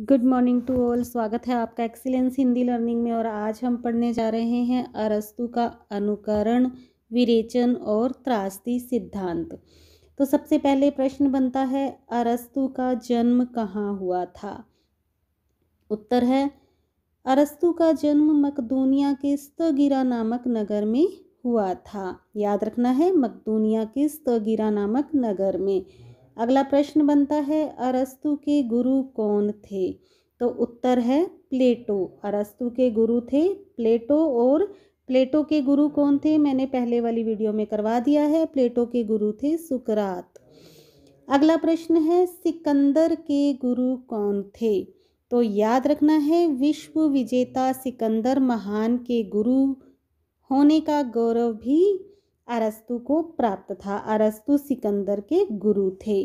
Good morning to all. स्वागत है आपका एक्सीलेंस हिंदी लर्निंग में। और आज हम पढ़ने जा रहे हैं अरस्तु का अनुकरण, विरेचन और त्रासदी सिद्धांत। तो सबसे पहले प्रश्न बनता है, अरस्तु का जन्म कहाँ हुआ था? उत्तर है, अरस्तु का जन्म मकदूनिया के स्तगिरा नामक नगर में हुआ था। याद रखना है, मकदूनिया के स्तगिरा नामक नगर में। अगला प्रश्न बनता है, अरस्तु के गुरु कौन थे? तो उत्तर है प्लेटो। अरस्तु के गुरु थे प्लेटो। और प्लेटो के गुरु कौन थे? मैंने पहले वाली वीडियो में करवा दिया है। प्लेटो के गुरु थे सुकरात। अगला प्रश्न है, सिकंदर के गुरु कौन थे? तो याद रखना है, विश्व विजेता सिकंदर महान के गुरु होने का गौरव भी अरस्तु को प्राप्त था। अरस्तु सिकंदर के गुरु थे।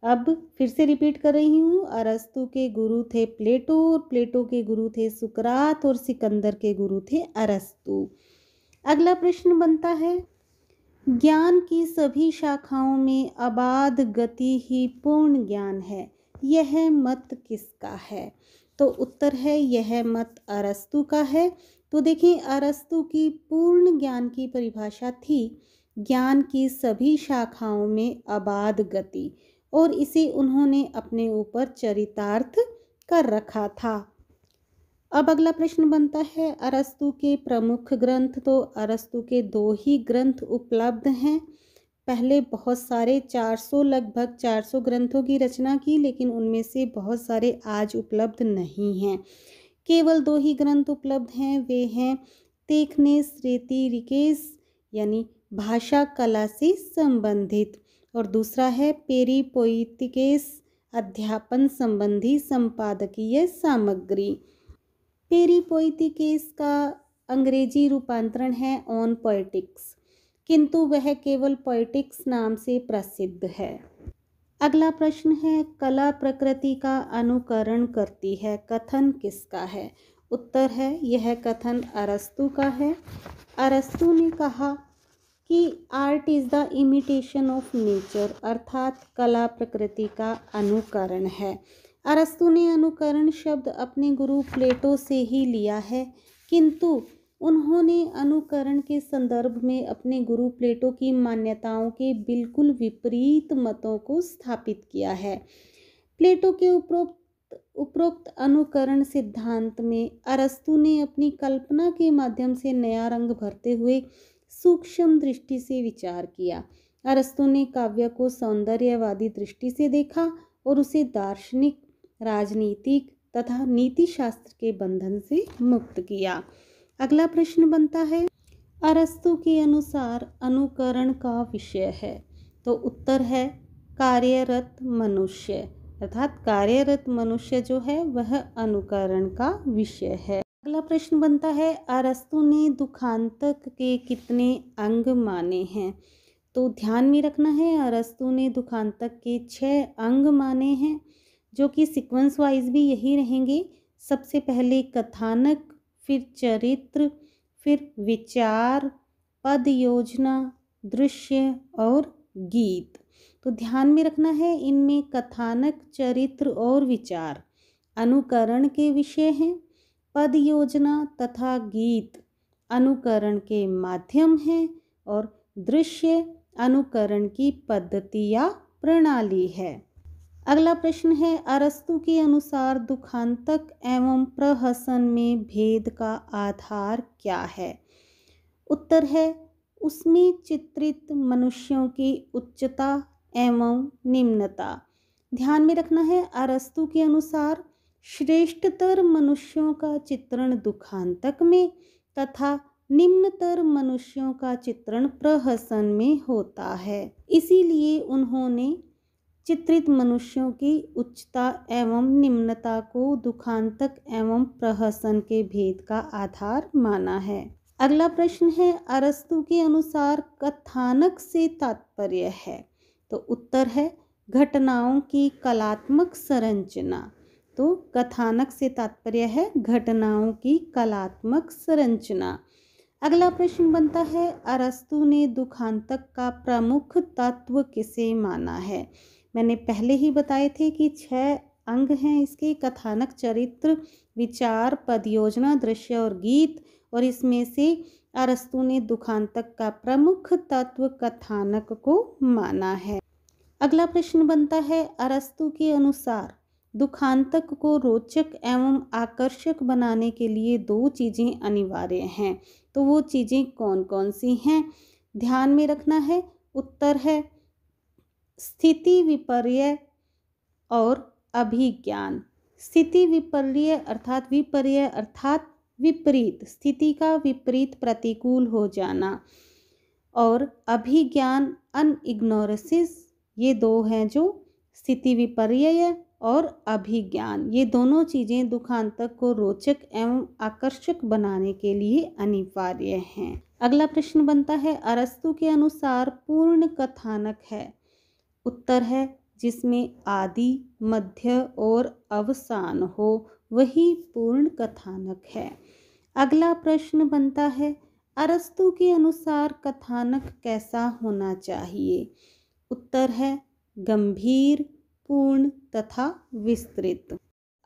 अब फिर से रिपीट कर रही हूँ, अरस्तु के गुरु थे प्लेटो, और प्लेटो के गुरु थे सुकरात, और सिकंदर के गुरु थे अरस्तु। अगला प्रश्न बनता है, ज्ञान की सभी शाखाओं में अबाध गति ही पूर्ण ज्ञान है, यह मत किसका है? तो उत्तर है, यह मत अरस्तु का है। तो देखिए, अरस्तु की पूर्ण ज्ञान की परिभाषा थी ज्ञान की सभी शाखाओं में अबाध गति, और इसे उन्होंने अपने ऊपर चरितार्थ कर रखा था। अब अगला प्रश्न बनता है, अरस्तु के प्रमुख ग्रंथ। तो अरस्तु के 2 ही ग्रंथ उपलब्ध हैं। पहले बहुत सारे 400 लगभग 400 ग्रंथों की रचना की, लेकिन उनमें से बहुत सारे आज उपलब्ध नहीं हैं। केवल 2 ही ग्रंथ उपलब्ध हैं। वे हैं तेखनेस रेतिरिकेस यानी भाषा कला से संबंधित, और दूसरा है पेरीपोइतिकेस अध्यापन संबंधी संपादकीय सामग्री। पेरीपोइतिकेस का अंग्रेजी रूपांतरण है ऑन पोएटिक्स, किंतु वह केवल पोएटिक्स नाम से प्रसिद्ध है। अगला प्रश्न है, कला प्रकृति का अनुकरण करती है, कथन किसका है? उत्तर है, यह कथन अरस्तु का है। अरस्तु ने कहा कि art is the imitation of nature, अर्थात कला प्रकृति का अनुकरण है। अरस्तु ने अनुकरण शब्द अपने गुरु प्लेटो से ही लिया है, किंतु उन्होंने अनुकरण के संदर्भ में अपने गुरु प्लेटो की मान्यताओं के बिल्कुल विपरीत मतों को स्थापित किया है। प्लेटो के उपरोक्त अनुकरण सिद्धांत में अरस्तु ने अपनी कल्पना के माध्यम से नया रंग भरते हुए सूक्ष्म दृष्टि से विचार किया। अरस्तु ने काव्य को सौंदर्यवादी दृष्टि से देखा और उसे दार्शनिक, राजनीतिक तथा नीति शास्त्र के बंधन से मुक्त किया। अगला प्रश्न बनता है, अरस्तु के अनुसार अनुकरण का विषय है। तो उत्तर है कार्यरत मनुष्य, अर्थात कार्यरत मनुष्य जो है वह अनुकरण का विषय है। अगला प्रश्न बनता है, अरस्तु ने दुखांतक के कितने अंग माने हैं? तो ध्यान में रखना है, अरस्तु ने दुखांतक के 6 अंग माने हैं, जो कि सीक्वेंस वाइज भी यही रहेंगे। सबसे पहले कथानक, फिर चरित्र, फिर विचार, पद योजना, दृश्य और गीत। तो ध्यान में रखना है, इनमें कथानक, चरित्र और विचार अनुकरण के विषय हैं। पद योजना तथा गीत अनुकरण के माध्यम हैं, और दृश्य अनुकरण की पद्धति या प्रणाली है। अगला प्रश्न है, अरस्तु के अनुसार दुखांतक एवं प्रहसन में भेद का आधार क्या है? उत्तर है, उसमें चित्रित मनुष्यों की उच्चता एवं निम्नता। ध्यान में रखना है, अरस्तु के अनुसार श्रेष्ठतर मनुष्यों का चित्रण दुखांतक में तथा निम्नतर मनुष्यों का चित्रण प्रहसन में होता है। इसीलिए उन्होंने चित्रित मनुष्यों की उच्चता एवं निम्नता को दुखांतक एवं प्रहसन के भेद का आधार माना है। अगला प्रश्न है, अरस्तु के अनुसार कथानक से तात्पर्य है। तो उत्तर है, घटनाओं की कलात्मक संरचना। तो कथानक से तात्पर्य है घटनाओं की कलात्मक संरचना। अगला प्रश्न बनता है, अरस्तु ने दुखांतक का प्रमुख तत्व किसे माना है? मैंने पहले ही बताए थे कि 6 अंग हैं इसके: कथानक, चरित्र, विचार, पद योजना, दृश्य और गीत। और इसमें से अरस्तु ने दुखांतक का प्रमुख तत्व कथानक को माना है। अगला प्रश्न बनता है, अरस्तु के अनुसार दुखांतक को रोचक एवं आकर्षक बनाने के लिए दो चीज़ें अनिवार्य हैं। तो वो चीज़ें कौन कौन सी हैं? ध्यान में रखना है। उत्तर है स्थिति विपर्य और अभिज्ञान। स्थिति विपर्य अर्थात विपरीत, स्थिति का विपरीत प्रतिकूल हो जाना, और अभिज्ञान अनइग्नोरेसिस, ये दो हैं जो स्थिति विपर्य और अभिज्ञान, ये दोनों चीज़ें दुखांतक को रोचक एवं आकर्षक बनाने के लिए अनिवार्य हैं। अगला प्रश्न बनता है, अरस्तु के अनुसार पूर्ण कथानक है। उत्तर है जिसमें आदि, मध्य और अवसान हो, वही पूर्ण कथानक है। अगला प्रश्न बनता है, अरस्तु के अनुसार कथानक कैसा होना चाहिए? उत्तर है गंभीर, पूर्ण तथा विस्तृत।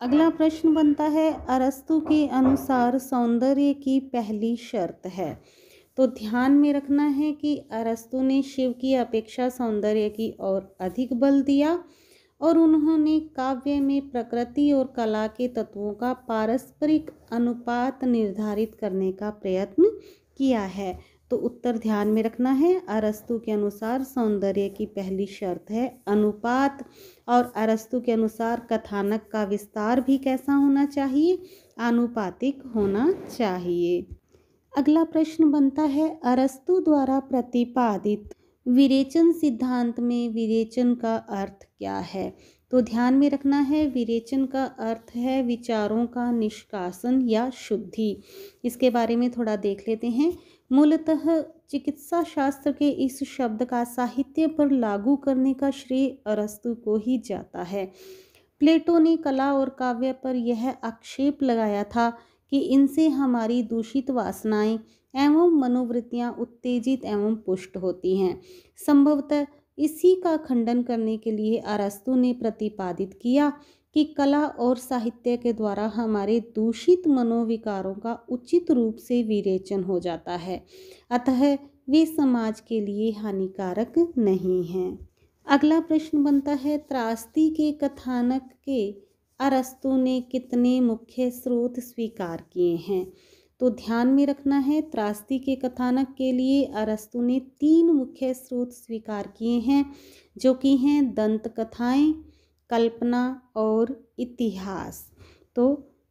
अगला प्रश्न बनता है, अरस्तु के अनुसार सौंदर्य की पहली शर्त है। तो ध्यान में रखना है कि अरस्तु ने शिव की अपेक्षा सौंदर्य की ओर अधिक बल दिया और उन्होंने काव्य में प्रकृति और कला के तत्वों का पारस्परिक अनुपात निर्धारित करने का प्रयत्न किया है। तो उत्तर ध्यान में रखना है, अरस्तु के अनुसार सौंदर्य की पहली शर्त है अनुपात। और अरस्तु के अनुसार कथानक का विस्तार भी कैसा होना चाहिए? आनुपातिक होना चाहिए। अगला प्रश्न बनता है, अरस्तु द्वारा प्रतिपादित विरेचन सिद्धांत में विरेचन का अर्थ क्या है? तो ध्यान में रखना है, विरेचन का अर्थ है विचारों का निष्कासन या शुद्धि। इसके बारे में थोड़ा देख लेते हैं। मूलतः चिकित्सा शास्त्र के इस शब्द का साहित्य पर लागू करने का श्रेय अरस्तु को ही जाता है। प्लेटो ने कला और काव्य पर यह आक्षेप लगाया था कि इनसे हमारी दूषित वासनाएं एवं मनोवृत्तियां उत्तेजित एवं पुष्ट होती हैं। संभवतः इसी का खंडन करने के लिए अरस्तु ने प्रतिपादित किया कि कला और साहित्य के द्वारा हमारे दूषित मनोविकारों का उचित रूप से विरेचन हो जाता है, अतः वे समाज के लिए हानिकारक नहीं हैं। अगला प्रश्न बनता है, त्रासदी के कथानक के अरस्तु ने कितने मुख्य स्रोत स्वीकार किए हैं? तो ध्यान में रखना है, त्रासदी के कथानक के लिए अरस्तु ने 3 मुख्य स्रोत स्वीकार किए हैं, जो कि हैं दंत कथाएं, कल्पना और इतिहास। तो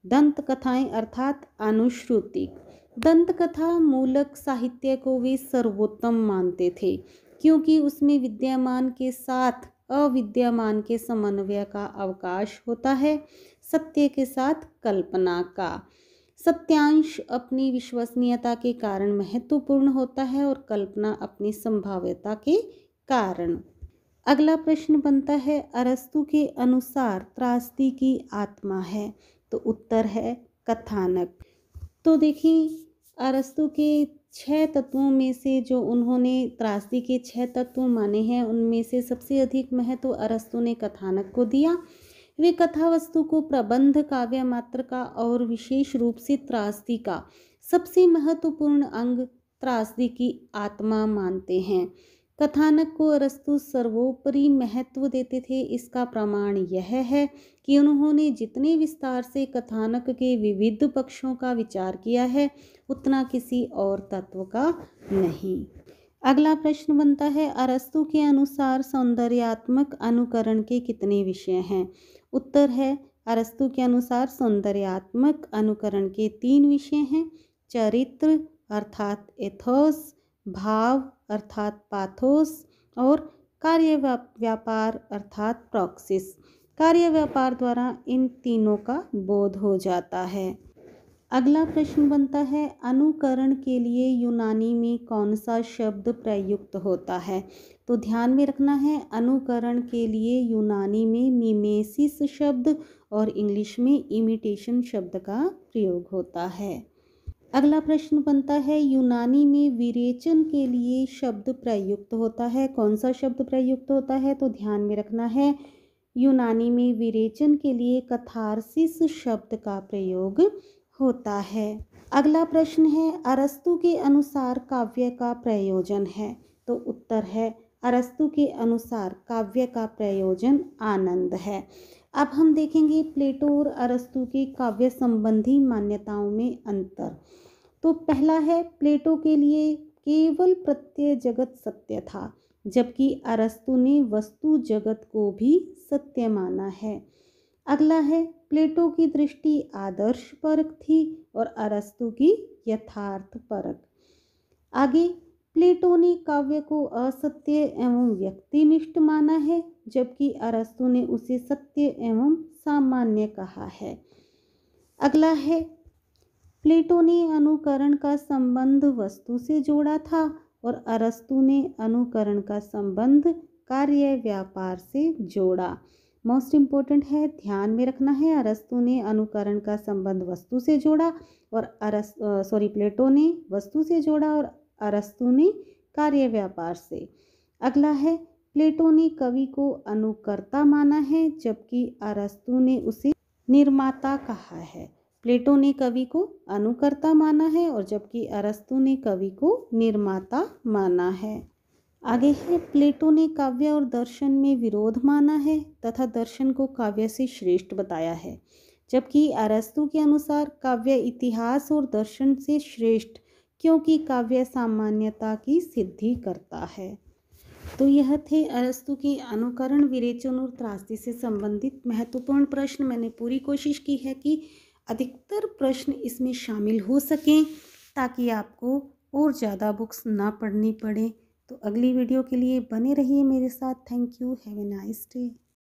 दंत कथाएं अर्थात अनुश्रुतिक। दंत कथा मूलक साहित्य को वे सर्वोत्तम मानते थे, क्योंकि उसमें विद्यमान के साथ अविद्यमान के समन्वय का अवकाश होता है, सत्य के साथ कल्पना का। सत्यांश अपनी विश्वसनीयता के कारण महत्वपूर्ण होता है और कल्पना अपनी संभाव्यता के कारण। अगला प्रश्न बनता है, अरस्तु के अनुसार त्रासदी की आत्मा है। तो उत्तर है कथानक। तो देखिए, अरस्तु के 6 तत्वों में से जो उन्होंने त्रासदी के 6 तत्व माने हैं, उनमें से सबसे अधिक महत्व अरस्तु ने कथानक को दिया। वे कथा वस्तु को प्रबंध काव्य मात्र का और विशेष रूप से त्रासदी का सबसे महत्वपूर्ण अंग त्रासदी की आत्मा मानते हैं। कथानक को अरस्तु सर्वोपरि महत्व देते थे। इसका प्रमाण यह है कि उन्होंने जितने विस्तार से कथानक के विविध पक्षों का विचार किया है, उतना किसी और तत्व का नहीं। अगला प्रश्न बनता है, अरस्तु के अनुसार सौंदर्यात्मक अनुकरण के कितने विषय हैं? उत्तर है, अरस्तु के अनुसार सौंदर्यात्मक अनुकरण के 3 विषय हैं: चरित्र अर्थात एथोस, भाव अर्थात पाथोस और कार्य व्यापार अर्थात प्रॉक्सिस। कार्य व्यापार द्वारा इन तीनों का बोध हो जाता है। अगला प्रश्न बनता है, अनुकरण के लिए यूनानी में कौन सा शब्द प्रयुक्त होता है? तो ध्यान में रखना है, अनुकरण के लिए यूनानी में मिमेसिस शब्द और इंग्लिश में इमिटेशन शब्द का प्रयोग होता है। अगला प्रश्न बनता है, यूनानी में विरेचन के लिए शब्द प्रयुक्त होता है। कौन सा शब्द प्रयुक्त होता है? तो ध्यान में रखना है, यूनानी में विरेचन के लिए कथारसिस शब्द का प्रयोग होता है। अगला प्रश्न है, अरस्तु के अनुसार काव्य का प्रयोजन है। तो उत्तर है, अरस्तु के अनुसार काव्य का प्रयोजन आनंद है। अब हम देखेंगे प्लेटो और अरस्तु के काव्य संबंधी मान्यताओं में अंतर। तो पहला है, प्लेटो के लिए केवल प्रत्यय जगत सत्य था, जबकि अरस्तु ने वस्तु जगत को भी सत्य माना है। अगला है, प्लेटो की दृष्टि आदर्श परक थी और अरस्तु की यथार्थ परक। आगे, प्लेटो ने काव्य को असत्य एवं व्यक्तिनिष्ठ माना है, जबकि अरस्तु ने उसे सत्य एवं सामान्य कहा है। अगला है, प्लेटो ने अनुकरण का संबंध वस्तु से जोड़ा था और अरस्तु ने अनुकरण का संबंध कार्य व्यापार से जोड़ा। मोस्ट इम्पोर्टेंट है, ध्यान में रखना है, अरस्तु ने अनुकरण का संबंध वस्तु से जोड़ा और प्लेटो ने वस्तु से जोड़ा और अरस्तु ने कार्य व्यापार से। अगला है, प्लेटो ने कवि को अनुकर्ता माना है, जबकि अरस्तु ने उसे निर्माता कहा है। प्लेटो ने कवि को अनुकर्ता माना है और जबकि अरस्तु ने कवि को निर्माता माना है। आगे है, प्लेटो ने काव्य और दर्शन में विरोध माना है तथा दर्शन को काव्य से श्रेष्ठ बताया है, जबकि अरस्तु के अनुसार काव्य इतिहास और दर्शन से श्रेष्ठ, क्योंकि काव्य सामान्यता की सिद्धि करता है। तो यह थे अरस्तु के अनुकरण, विरेचन और त्रासदी से संबंधित महत्वपूर्ण प्रश्न। मैंने पूरी कोशिश की है कि अधिकतर प्रश्न इसमें शामिल हो सकें ताकि आपको और ज़्यादा बुक्स ना पढ़नी पड़े। तो अगली वीडियो के लिए बने रहिए मेरे साथ। Thank you. Have a nice day.